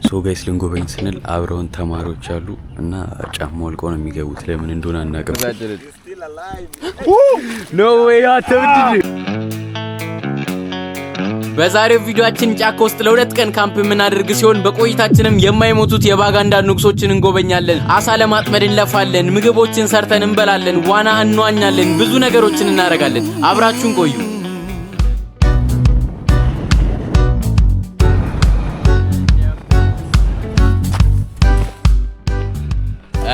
ሶ ጋይስ ልንጎበኝ ስንል አብረውን ተማሪዎች አሉ እና ጫማው አልቆ ነው የሚገቡት። ለምን እንደሆነ አናውቅም። ኖ ዌይ አትብድ። በዛሬው ቪዲዮአችን ጫካ ውስጥ ለሁለት ቀን ካምፕ የምናደርግ ሲሆን በቆይታችንም የማይሞቱት የባጋንዳ ንጉሶችን እንጎበኛለን። አሳ ለማጥመድ እንለፋለን፣ ምግቦችን ሰርተን እንበላለን፣ ዋና እንዋኛለን፣ ብዙ ነገሮችን እናደርጋለን። አብራችሁን ቆዩ።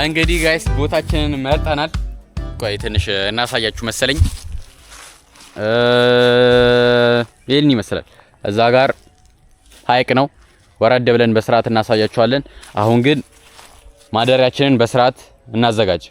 እንግዲህ ጋይስ ቦታችንን መርጠናል። ቆይ ትንሽ እናሳያችሁ መሰለኝ። ይሄን ይመስላል። እዛ ጋር ሀይቅ ነው። ወረድ ብለን በስርዓት እናሳያችኋለን። አሁን ግን ማደሪያችንን በስርዓት እናዘጋጅ።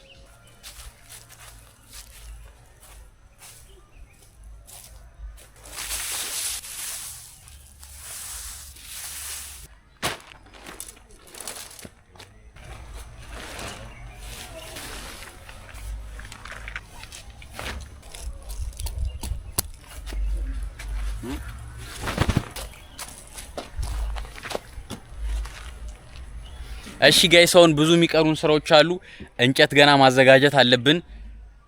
እሺ ጋይስ አሁን ብዙ የሚቀሩን ስራዎች አሉ። እንጨት ገና ማዘጋጀት አለብን።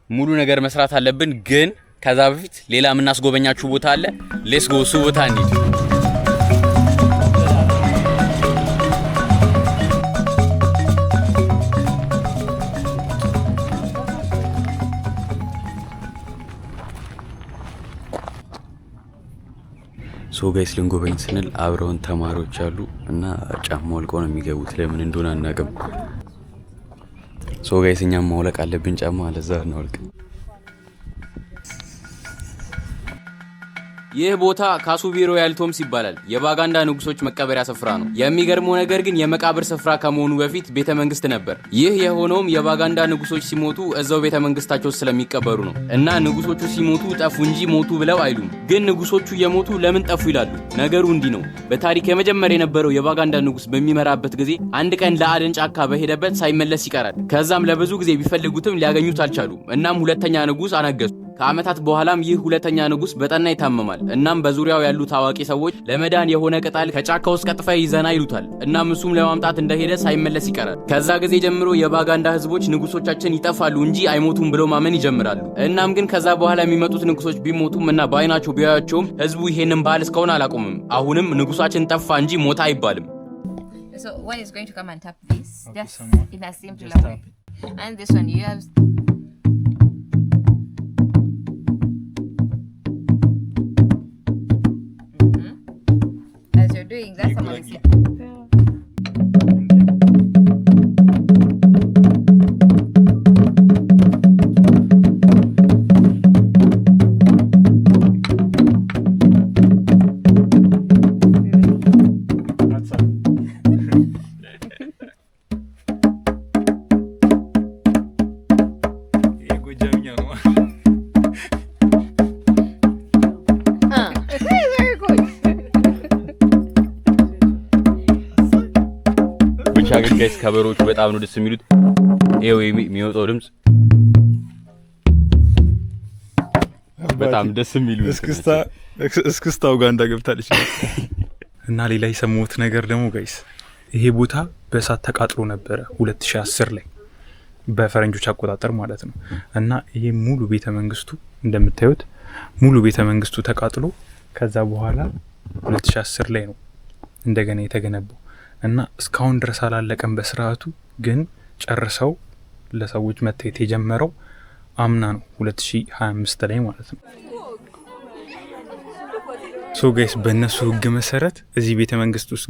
ሙሉ ነገር መስራት አለብን። ግን ከዛ በፊት ሌላ የምናስጎበኛችሁ ቦታ አለ። ሌትስ ጎ እሱ ቦታ እንሂድ። ሶ ጋይስ ልንጎበኝ ስንል አብረውን ተማሪዎች አሉ እና ጫማው አልቆ ነው የሚገቡት። ለምን እንደሆነ አናውቅም። ሶ ጋይስ እኛም ማውለቅ አለብን ጫማ፣ ለዛ ነው አልቅ። ይህ ቦታ ካሱቢሮ ያልቶምስ ይባላል። የባጋንዳ ንጉሶች መቀበሪያ ስፍራ ነው። የሚገርመው ነገር ግን የመቃብር ስፍራ ከመሆኑ በፊት ቤተ መንግስት ነበር። ይህ የሆነውም የባጋንዳ ንጉሶች ሲሞቱ እዛው ቤተ መንግስታቸው ስለሚቀበሩ ነው። እና ንጉሶቹ ሲሞቱ ጠፉ እንጂ ሞቱ ብለው አይሉም። ግን ንጉሶቹ የሞቱ ለምን ጠፉ ይላሉ። ነገሩ እንዲህ ነው። በታሪክ የመጀመሪያ የነበረው የባጋንዳ ንጉስ በሚመራበት ጊዜ አንድ ቀን ለአደን ጫካ በሄደበት ሳይመለስ ይቀራል። ከዛም ለብዙ ጊዜ ቢፈልጉትም ሊያገኙት አልቻሉም። እናም ሁለተኛ ንጉስ አነገሱ። ከአመታት በኋላም ይህ ሁለተኛ ንጉስ በጠና ይታመማል። እናም በዙሪያው ያሉ ታዋቂ ሰዎች ለመዳን የሆነ ቅጠል ከጫካ ውስጥ ቀጥፈ ይዘና ይሉታል። እናም እሱም ለማምጣት እንደሄደ ሳይመለስ ይቀራል። ከዛ ጊዜ ጀምሮ የባጋንዳ ህዝቦች ንጉሶቻችን ይጠፋሉ እንጂ አይሞቱም ብለው ማመን ይጀምራሉ። እናም ግን ከዛ በኋላ የሚመጡት ንጉሶች ቢሞቱም እና በአይናቸው ቢያያቸውም ህዝቡ ይሄንን ባህል እስካሁን አላቆምም። አሁንም ንጉሳችን ጠፋ እንጂ ሞታ አይባልም። So one is going to come and tap this. Okay, just in a simple way. And this one you have. As you're doing that, someone is here. ጋይስ ከበሮቹ በጣም ነው ደስ የሚሉት። ይሄው የሚወጣው ድምጽ በጣም ደስ የሚሉ እስክስታው ጋር እንዳገብታለች። እና ሌላ የሰማሁት ነገር ደግሞ ጋይስ ይሄ ቦታ በእሳት ተቃጥሎ ነበረ 2010 ላይ በፈረንጆች አቆጣጠር ማለት ነው። እና ይሄ ሙሉ ቤተ መንግስቱ እንደምታዩት ሙሉ ቤተ መንግስቱ ተቃጥሎ ከዛ በኋላ 2010 ላይ ነው እንደገና የተገነባው። እና እስካሁን ድረስ አላለቀም በስርዓቱ፣ ግን ጨርሰው ለሰዎች መታየት የጀመረው አምና ነው 2025 ላይ ማለት ነው። ሶ ጋይስ በእነሱ ህግ መሰረት እዚህ ቤተ መንግስት ውስጥ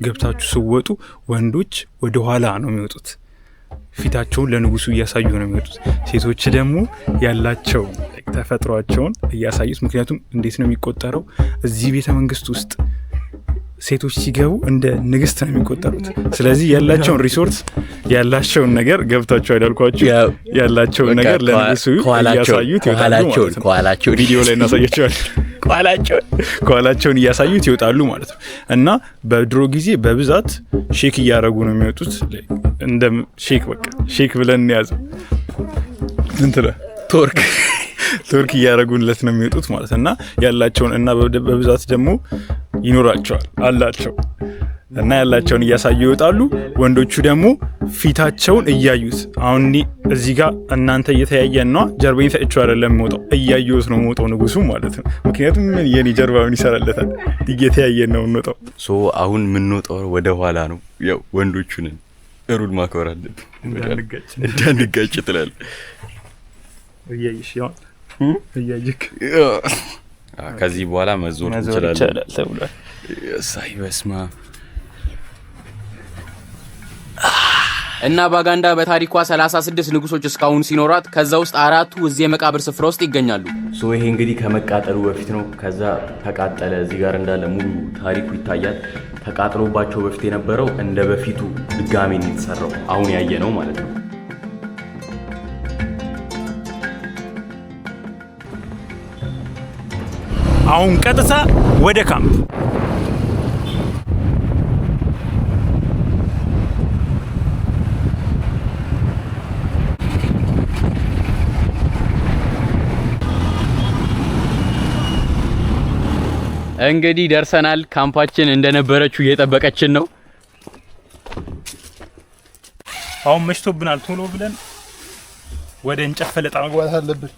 ገብታችሁ ስወጡ ወንዶች ወደ ኋላ ነው የሚወጡት፣ ፊታቸውን ለንጉሱ እያሳዩ ነው የሚወጡት። ሴቶች ደግሞ ያላቸው ተፈጥሯቸውን እያሳዩት። ምክንያቱም እንዴት ነው የሚቆጠረው እዚህ ቤተ መንግስት ውስጥ ሴቶች ሲገቡ እንደ ንግስት ነው የሚቆጠሩት። ስለዚህ ያላቸውን ሪሶርስ ያላቸውን ነገር ገብታቸው አይደልኳችሁ ያላቸውን ነገር ለንጉሱ እያሳዩት ይወጣሉ። ኳላቸው ቪዲዮ ላይ እናሳያቸዋለን። ኳላቸውን እያሳዩት ይወጣሉ ማለት ነው። እና በድሮ ጊዜ በብዛት ሼክ እያደረጉ ነው የሚወጡት። እንደ ሼክ በቃ ሼክ ብለን እንያዘው እንትለ ቶርክ እያደረጉለት ነው የሚወጡት ማለት እና ያላቸውን እና በብዛት ደግሞ ይኖራቸዋል አላቸው እና ያላቸውን እያሳዩ ይወጣሉ። ወንዶቹ ደግሞ ፊታቸውን እያዩት አሁን እዚህ ጋር እናንተ እየተያየን ነው። ጀርባዬን ሰጥቼው አይደለም የምወጣው እያየሁት ነው የምወጣው ንጉሱ ማለት ነው። ምክንያቱም የኔ ጀርባ ምን ይሰራለታል? እየተያየን ነው የምንወጣው። አሁን የምንወጣው ወደ ኋላ ነው። ያው ወንዶቹን ሩል ማክበር አለብን እንዳንጋጭ ትላለህ። እያየሽ ያው እያየክ ከዚህ በኋላ መዞር እንችላለን ተብሏል። ሳይ በስማ እና ባጋንዳ በታሪኳ 36 ንጉሶች እስካሁን ሲኖራት ከዛ ውስጥ 4ቱ እዚህ የመቃብር ስፍራ ውስጥ ይገኛሉ። ይሄ እንግዲህ ከመቃጠሉ በፊት ነው። ከዛ ተቃጠለ። እዚህ ጋር እንዳለ ሙሉ ታሪኩ ይታያል። ተቃጥሎባቸው በፊት የነበረው እንደ በፊቱ ድጋሚ ነው የተሰራው አሁን ያየ ነው ማለት ነው። አሁን ቀጥታ ወደ ካምፕ እንግዲህ ደርሰናል። ካምፓችን እንደነበረችው እየጠበቀችን ነው። አሁን መሽቶብናል። ቶሎ ብለን ወደ እንጨት ፈለጣ መግባት አለብን።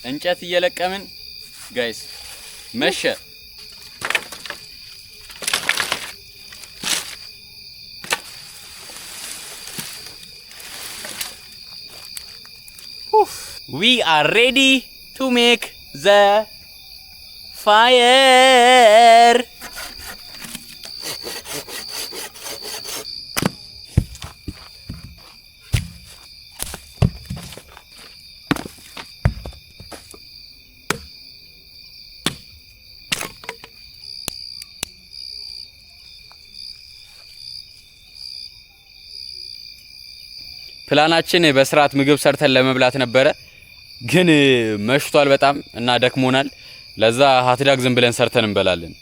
እንጨት እየለቀምን ጋይስ መሸ። We are ready to make the fire. ፕላናችን በስርዓት ምግብ ሰርተን ለመብላት ነበረ፣ ግን መሽቷል በጣም እና ደክሞናል። ለዛ ሀትዳግ ዝም ብለን ሰርተን እንበላለን።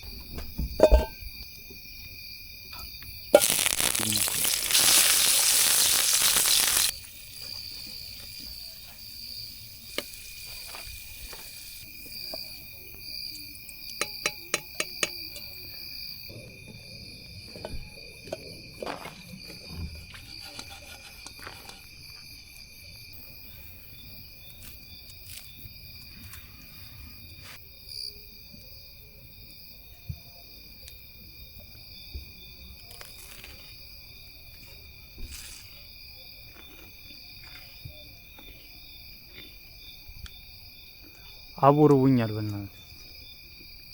አቦርውኛል በእናትህ።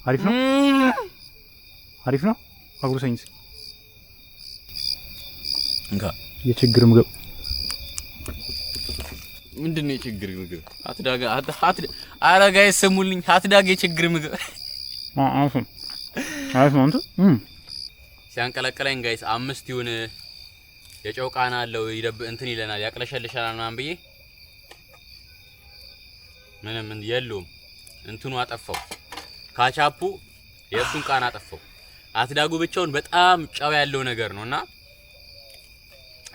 አሪፍ ነው አሪፍ ነው። አጉርሰኝ እንካ። የችግር ምግብ ምንድነው? የችግር ምግብ ሀትዳግ አረጋይ ስሙልኝ። ሀትዳግ የችግር ምግብ አሪፍ ነው። ሲያንቀለቀለኝ ጋይስ 5 ይሁን የጨው ቃና አለው ይደብ እንትን ይለናል ያቅለሸልሻናል ምናምን ብዬ ምንም የለውም እንትኑ አጠፋው። ካቻፑ የሱን ቃና አጠፋው። ሀትዳጉ ብቻውን በጣም ጫው ያለው ነገር ነውና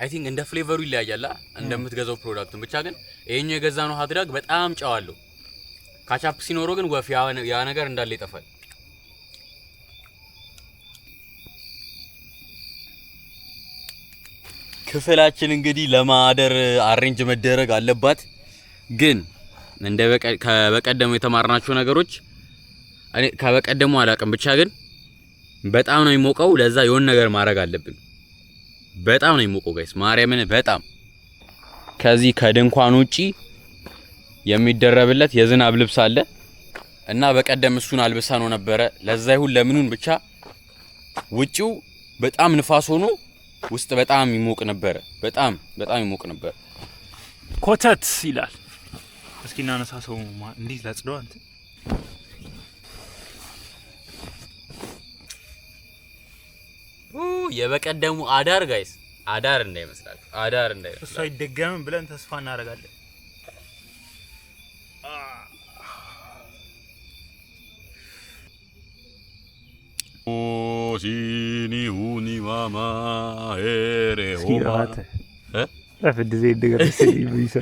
አይ ቲንክ እንደ ፍሌቨሩ ይለያያል እንደምትገዛው ፕሮዳክቱን። ብቻ ግን ይሄኛው የገዛነው ሀትዳግ በጣም ጫው አለው። ካቻፕ ሲኖረው ግን ወፍ ያ ነገር እንዳለ ይጠፋል። ክፍላችን እንግዲህ ለማደር አሬንጅ መደረግ አለባት። ግን እንደ ከበቀደሙ የተማርናቸው ነገሮች እኔ ከበቀደሙ አላውቅም፣ ብቻ ግን በጣም ነው የሚሞቀው። ለዛ የሆነ ነገር ማድረግ አለብን። በጣም ነው የሚሞቀው ጋይስ፣ ማርያምን በጣም ከዚህ ከድንኳን ውጪ የሚደረብለት የዝናብ ልብስ አለ እና በቀደም እሱን አልብሳ ነው ነበረ። ለዛ ይሁን ለምኑን ብቻ ውጪው በጣም ንፋስ ሆኖ ውስጥ በጣም ይሞቅ ነበር። በጣም ይሞቅ ነበር። ኮተት ይላል። እስኪ እናነሳሰው እንዴት ላጽደው አንተ። የበቀደሙ አዳር ጋይስ አዳር እንዳይመስላችሁ፣ አዳር እንዳይመስላችሁ። እሱ አይደገምም ብለን ተስፋ እናደርጋለን። Shini uni mama ere oma. رفد زي الدقة السيء بيسا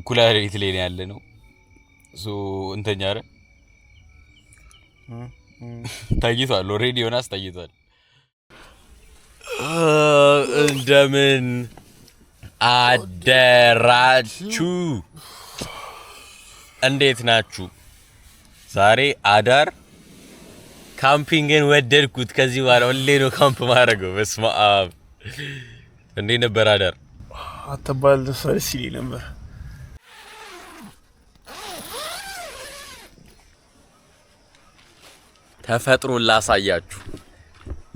كلها ريت لين ያለ ነው ሶ እንተኛ አይደል ታይቷል ኦሬዲ ዮናስ ታይቷል እንደምን አደራችሁ እንዴት ናችሁ ዛሬ አዳር ካምፒንግን ወደድኩት ከዚህ በኋላ ሁሌ ነው ካምፕ ማድረገው በስመ አብ እንዴት ነበር አዳር አተባል ደስ ይለኝ ነበር ተፈጥሮ ላሳያችሁ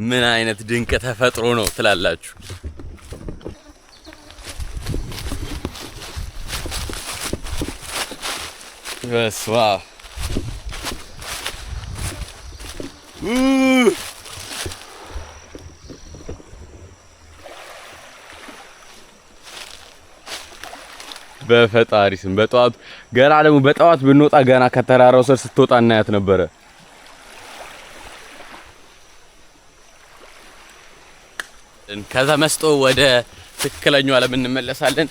ምን አይነት ድንቅ ተፈጥሮ ነው ትላላችሁ በስዋ በፈጣሪ ስም በጠዋት ገና ደግሞ በጠዋት ብንወጣ ገና ከተራራው ስር ስትወጣ እናያት ነበረ ከተመስጦ ወደ ትክክለኛው ዓለም እንመለሳለን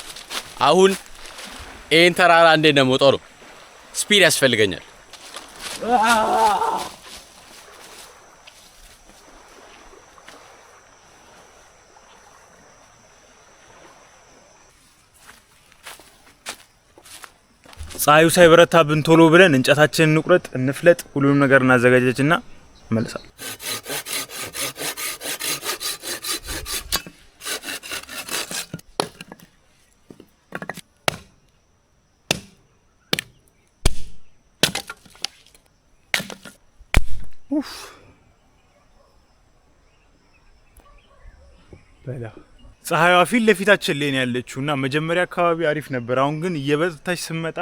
አሁን ይሄን ተራራ እንዴት ነው የምወጣው ስፒድ ያስፈልገኛል ፀሐዩ ሳይበረታብን ቶሎ ብለን እንጨታችንን እንቁረጥ እንፍለጥ ሁሉንም ነገር እናዘጋጀችና እንመለሳለን በላ ፀሐይዋ ፊት ለፊታችን ላይ ነው ያለችውና መጀመሪያ አካባቢ አሪፍ ነበር አሁን ግን እየበዛች ስመጣ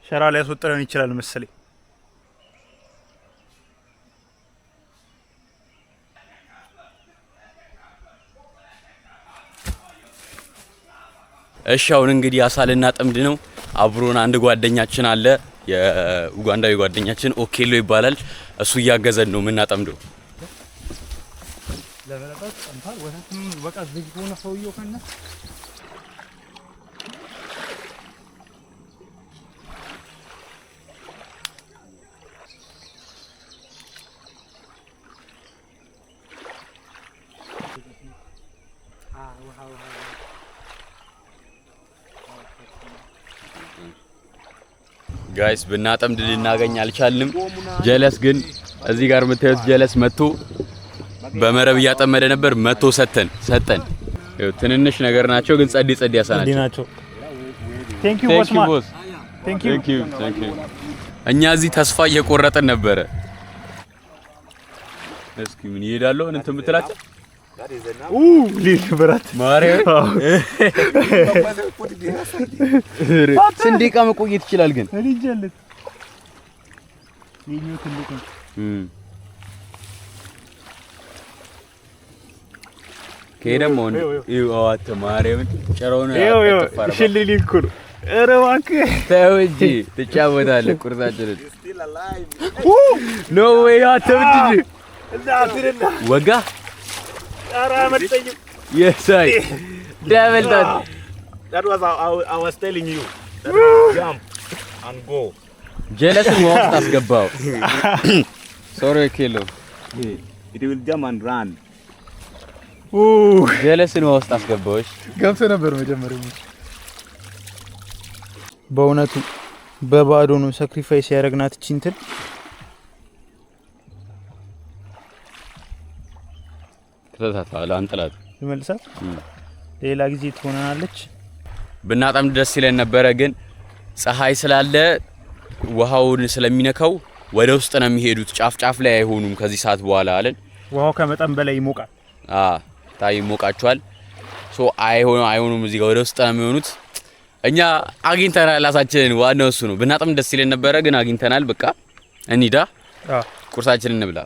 ሸራ ላይ ያስወጥረን ይችላል መሰለኝ እሺ አሁን እንግዲህ አሳልና ጥምድ ነው አብሮን አንድ ጓደኛችን አለ የኡጋንዳዊ ጓደኛችን ኦኬሎ ይባላል እሱ እያገዘን ነው ምናጠምደው ለበለጣት እንታል ወተትም በቃ ዝግ ሆነ ሰውየው ከነ ጋይስ ብናጠምድ ልናገኝ አልቻልንም ጀለስ ግን እዚህ ጋር የምታዩት ጀለስ መጥቶ በመረብ እያጠመደ ነበር መጥቶ ሰጠን ትንንሽ ነገር ናቸው ግን ጸዲ ያሳናቸው ቴንክ ዩ ቦስ ቴንክ ዩ እኛ እዚህ ተስፋ እየቆረጥን ነበረ እስኪ ምን ይሄዳለው እንት ምትላቸው ሊክብራት ማርያም ስንዴቃ መቆየት ይችላል ግን እሪጀለት ይሄኛው ትልቁ ከደም ሆነ ይዋት ማርያም ጨራውና ሽልሊኩር እረዋክ ተውጂ ተጫወታለ ቁርጣችን ኖ ዌይ አትብድ እዛትልና ወጋ ኧረ መጥተኝ yes I devil that was I was telling you jump and go jealous ወስጥ አስገባው sorry kilo it will jump and run jealous ወስጥ አስገባውሽ ገብቶ ነበር መጀመሪያ በእውነቱ በባዶ ነው ሳክሪፋይስ ያደረግናት ቺንትን ተታታለ አንጠላት ይመልሳል ሌላ ጊዜ ትሆናለች ብናጣም ደስ ይለን ነበር ግን ፀሐይ ስላለ ውሃውን ስለሚነካው ወደ ውስጥ ነው የሚሄዱት ጫፍ ላይ አይሆኑም ከዚህ ሰዓት በኋላ አለን ውሃው ከመጠን በላይ ይሞቃል ታይ ይሞቃቸዋል ሶ አይሆኑም እዚህ ጋር ወደ ውስጥ ነው የሚሆኑት እኛ አግኝተናል ራሳችንን ዋናው እሱ ነው ብናጣም ደስ ይለን ነበር ግን አግኝተናል በቃ እንሂዳ ቁርሳችንን እንብላ።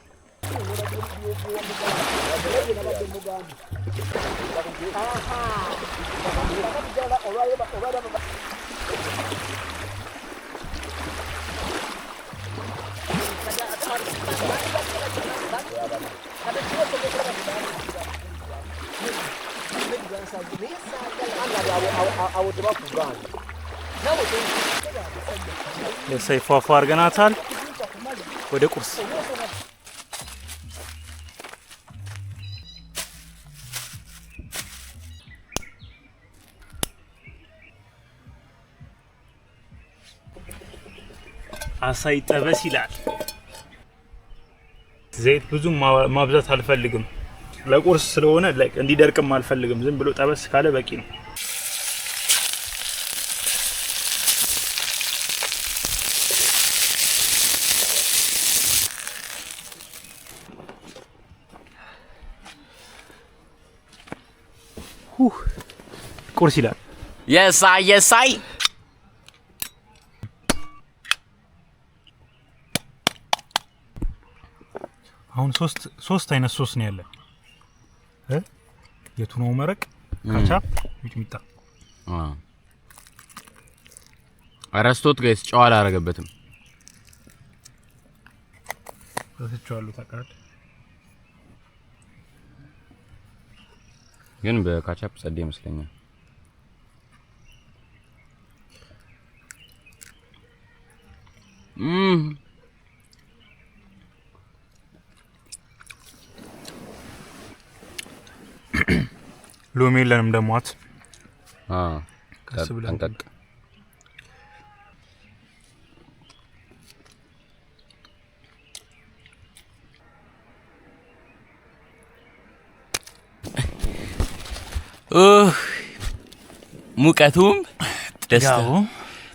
ሰይፋፋ አርገናታል ወደ ቁርስ አሳይ ጠበስ ይላል። ዘይት ብዙ ማብዛት አልፈልግም ለቁርስ ስለሆነ እንዲደርቅም አልፈልግም። ዝም ብሎ ጠበስ ካለ በቂ ነው። ቁርስ ይላል። የሳይ አሁን ሶስት አይነት ሶስ ነው ያለ የቱናው መረቅ ካቻፕ ሚጥሚጣ አረስቶት ጋይስ ጨው አላረገበትም። ተሰጫዋለሁ ታውቃለህ ግን በካቻፕ ጸዴ ይመስለኛል። ሎሚ የለንም ደሟት ተንቀቅ ሙቀቱም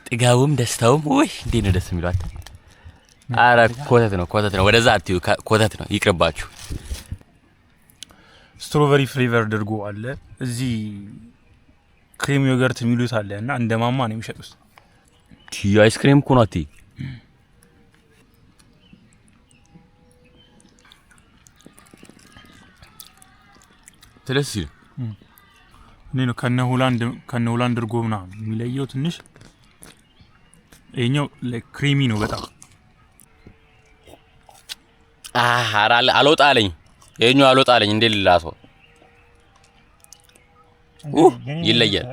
ጥጋቡም ደስታውም ወይ እንዴት ነው ደስ የሚለው። አረ ኮተት ነው ወደዛ አትዩ ኮተት ነው ይቅርባችሁ። ስትሮበሪ ፍሌቨር ድርጎ አለ እዚህ ክሬም ዮገርት የሚሉት አለ እና እንደማማ ነው የሚሸጡት። አይስክሬም እኮ ነው አትይ ትለሲ ነው ከነሆላንድ ድርጎ ምናምን የሚለየው ትንሽ ይሄኛው ክሬሚ ነው በጣም አልወጣለኝ ይሄኛው አልወጣለኝ እንዴ ልላሰው ይለያል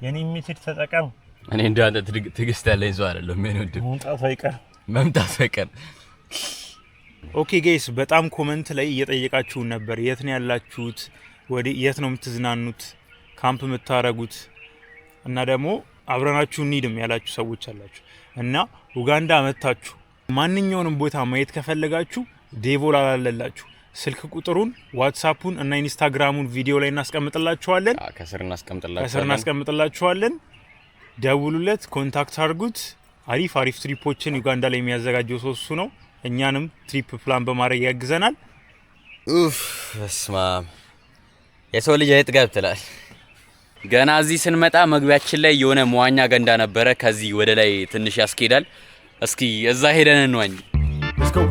የኔ ሜትድ ተጠቀም። እኔ እንዳንተ ትግስት ያለኝ ሰው አይደለም። ምን ወድ መምጣት አይቀር። ኦኬ ጋይስ በጣም ኮሜንት ላይ እየጠየቃችሁን ነበር የት ነው ያላችሁት፣ የት ነው የምትዝናኑት፣ ካምፕ የምታረጉት እና ደግሞ አብረናችሁ እንሂድም ያላችሁ ሰዎች አላችሁ እና ኡጋንዳ መጣችሁ ማንኛውንም ቦታ ማየት ከፈለጋችሁ ዴቮል አላለላችሁ ስልክ ቁጥሩን ዋትስአፑን እና ኢንስታግራሙን ቪዲዮ ላይ እናስቀምጥላችኋለን። ከስር እናስቀምጥላችኋለን። ደውሉለት፣ ኮንታክት አድርጉት። አሪፍ ትሪፖችን ዩጋንዳ ላይ የሚያዘጋጀው ሰው እሱ ነው። እኛንም ትሪፕ ፕላን በማድረግ ያግዘናል። በስመ አብ የሰው ልጅ አይጥጋብ ትላል። ገና እዚህ ስንመጣ መግቢያችን ላይ የሆነ መዋኛ ገንዳ ነበረ። ከዚህ ወደ ላይ ትንሽ ያስኬዳል። እስኪ እዛ ሄደን እንዋኝ። Let's go.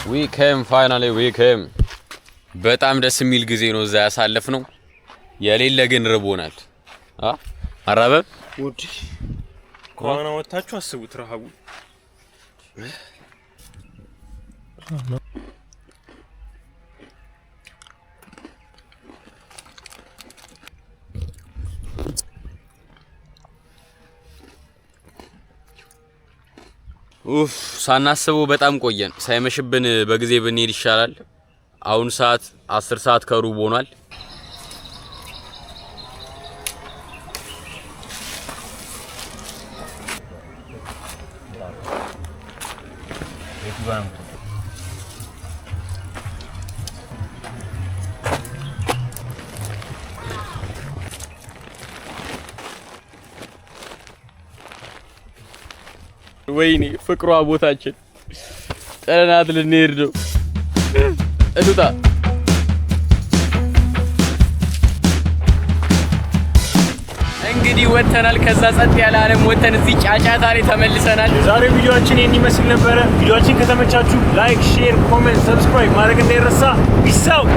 we came በጣም ደስ የሚል ጊዜ ነው እዛ ያሳለፍነው። የሌለ ግን ርቦናል። አራበብ ውድ ኮሮና ወጣችሁ አስቡት ረሃቡ። ሳናስበው በጣም ቆየን። ሳይመሽብን በጊዜ ብንሄድ ይሻላል። አሁን ሰዓት 10 ሰዓት ከሩብ ሆኗል። ወይኔ ፍቅሯ ቦታችን ጠረናት ልንሄድ ነው። እዱታ እንግዲህ ወተናል። ከዛ ጸጥ ያለ ዓለም ወተን እዚህ ጫጫታ ላይ ተመልሰናል። ዛሬ ቪዲዮአችን ይሄን ይመስል ነበረ። ቪዲዮአችን ከተመቻችሁ ላይክ፣ ሼር፣ ኮሜንት፣ ሰብስክራይብ ማድረግ እንዳይረሳ። ፒስ አውት